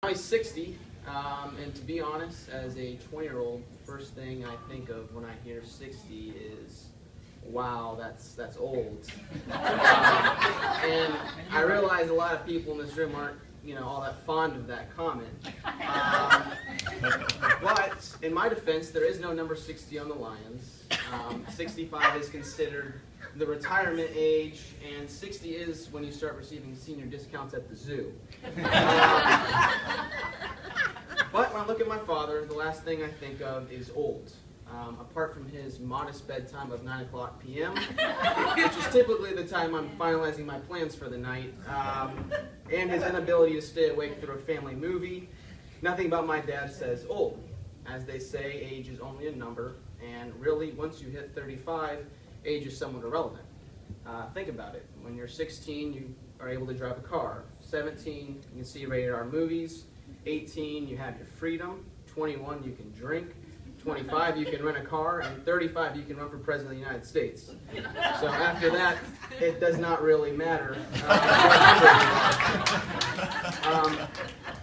I'm 60, and to be honest, as a 20-year-old, the first thing I think of when I hear 60 is, wow, that's old. And I realize a lot of people in this room aren't, all that fond of that comment. But in my defense, there is no number 60 on the Lions. 65 is considered the retirement age, and 60 is when you start receiving senior discounts at the zoo. But when I look at my father, the last thing I think of is old. Apart from his modest bedtime of 9 o'clock p.m., which is typically the time I'm finalizing my plans for the night, and his inability to stay awake through a family movie, nothing about my dad says old. As they say, age is only a number, and really, once you hit 35, age is somewhat irrelevant. Think about it. When you're 16, you are able to drive a car. 17, you can see rated R movies. 18, you have your freedom. 21, you can drink. 25, you can rent a car, and 35, you can run for President of the United States. So after that, it does not really matter.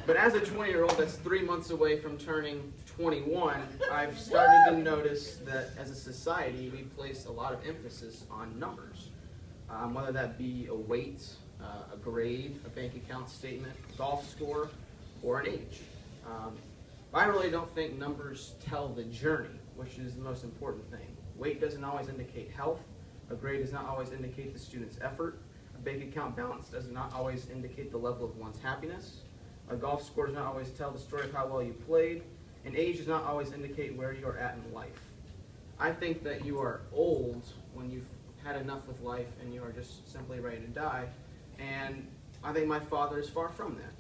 But as a 20-year-old that's 3 months away from turning 21, I've started to notice that as a society, we place a lot of emphasis on numbers. Whether that be a weight, a grade, a bank account statement, a golf score, or an age. I really don't think numbers tell the journey, which is the most important thing. Weight doesn't always indicate health. A grade does not always indicate the student's effort. A bank account balance does not always indicate the level of one's happiness. A golf score does not always tell the story of how well you played. And age does not always indicate where you are at in life. I think that you are old when you've had enough with life and you are just simply ready to die. And I think my father is far from that.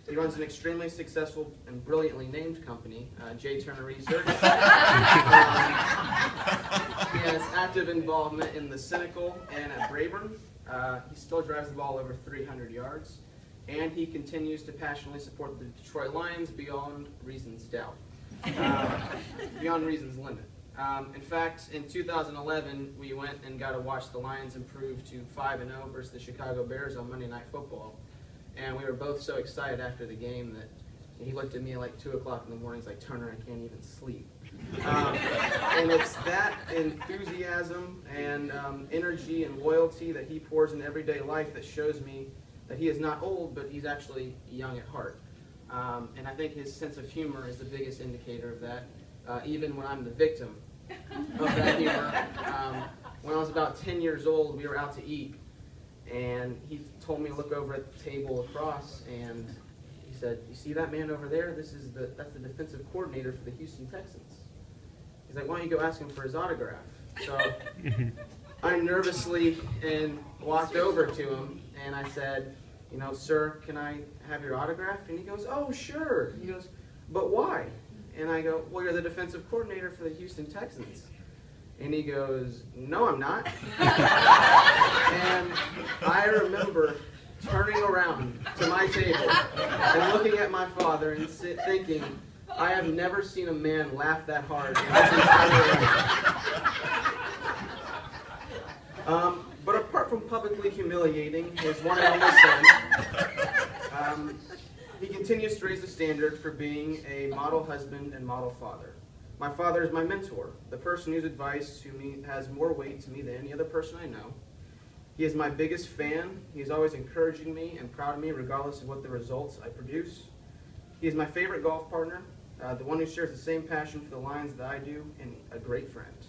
He runs an extremely successful and brilliantly named company, J. Turner Research. He has active involvement in the Cynical and at Brayburn. He still drives the ball over 300 yards. And he continues to passionately support the Detroit Lions beyond reason's doubt. Beyond reason's limit. In fact, in 2011, we went and got to watch the Lions improve to 5-0 versus the Chicago Bears on Monday Night Football. And we were both so excited after the game that he looked at me at like 2 o'clock in the morning. He's like, Turner, I can't even sleep. And it's that enthusiasm and energy and loyalty that he pours in everyday life that shows me that he is not old, but he's actually young at heart. And I think his sense of humor is the biggest indicator of that, even when I'm the victim of that humor. When I was about 10 years old, we were out to eat. And he told me to look over at the table across, and he said, "You see that man over there? That's the defensive coordinator for the Houston Texans." He's like, "Why don't you go ask him for his autograph?" So I nervously walked over to him, and I said, "Sir, can I have your autograph?" And he goes, "Oh, sure." He goes, "But why?" And I go, "Well, you're the defensive coordinator for the Houston Texans." And he goes, "No, I'm not." And I remember turning around to my table and looking at my father and thinking, I have never seen a man laugh that hard in his entire life. But apart from publicly humiliating his one and only son, he continues to raise the standard for being a model husband and model father. My father is my mentor, the person whose advice to me has more weight to me than any other person I know. He is my biggest fan. He is always encouraging me and proud of me regardless of what the results I produce. He is my favorite golf partner, the one who shares the same passion for the Lions that I do, and a great friend.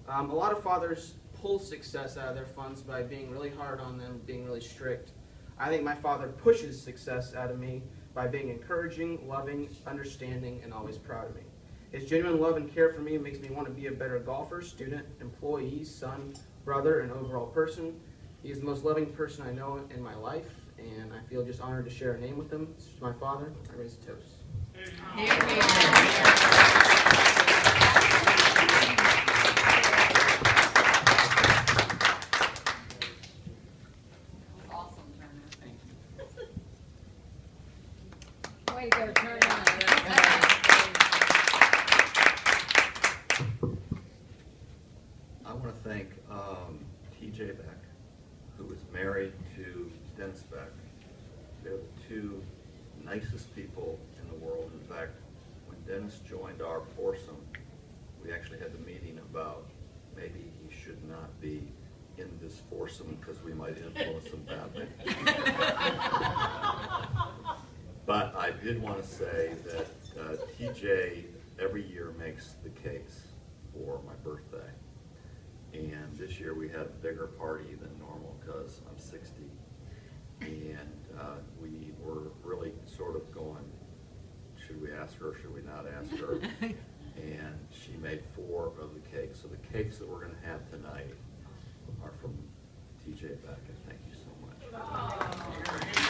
A lot of fathers pull success out of their funds by being really hard on them, being really strict. I think my father pushes success out of me by being encouraging, loving, understanding, and always proud of me. His genuine love and care for me makes me want to be a better golfer, student, employee, son, brother, and overall person. He is the most loving person I know in my life, and I feel just honored to share a name with him. This is my father. I raise a toast. Awesome, Turner. Thank you. Way to go, Turner. I want to thank T.J. Beck, who was married to Dennis Beck. They're the two nicest people in the world. In fact, when Dennis joined our foursome, we actually had the meeting about maybe he should not be in this foursome because we might influence him badly. But I did want to say that TJ every year makes the cakes for my birthday. And this year we had a bigger party than normal because I'm 60. And we were really sort of going, should we ask her, should we not ask her? And she made 4 of the cakes. So the cakes that we're going to have tonight are from TJ Beck, and thank you so much.